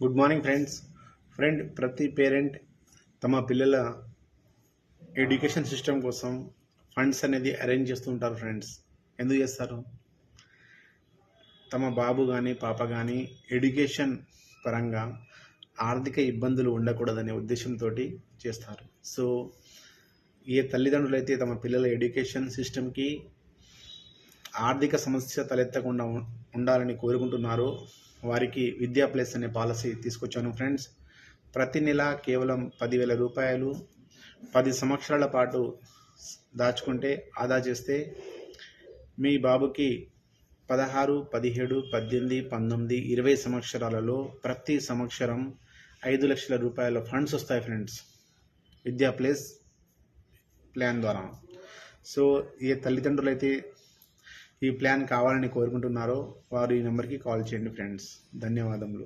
Good morning friend ప్రతి parent తమ పిల్లల ఎడ్యుకేషన్ సిస్టమ్ కోసం ఫండ్స్ అనేది అరేంజ్ చేస్తూ ఉంటారు ఫ్రెండ్స్. ఎందుకు చేస్తారు? తమ బాబు కానీ పాప కానీ ఎడ్యుకేషన్ పరంగా ఆర్థిక ఇబ్బందులు ఉండకూడదనే ఉద్దేశంతో చేస్తారు. సో ఏ తల్లిదండ్రులు అయితే తమ పిల్లల ఎడ్యుకేషన్ సిస్టమ్కి ఆర్థిక సమస్య తలెత్తకుండా ఉండాలని కోరుకుంటున్నారో వారికి విద్యా ప్లస్ అనే పాలసీ తీసుకొచ్చాను ఫ్రెండ్స్. ప్రతి నెల కేవలం 10,000 రూపాయలు 10 సంవత్సరాల పాటు దాచుకుంటే ఆదా చేస్తే మీ బాబుకి 16, 17, 18, 19, 20 సంవత్సరాలలో ప్రతి సంవత్సరం 5 లక్షల రూపాయల ఫండ్స్ వస్తాయి ఫ్రెండ్స్, విద్యా ప్లస్ ప్లాన్ ద్వారా. సో ఏ తల్లిదండ్రులు అయితే ఈ ప్లాన్ కావాలని కోరుకుంటున్నారో వారు ఈ నెంబర్కి కాల్ చేయండి ఫ్రెండ్స్. ధన్యవాదములు.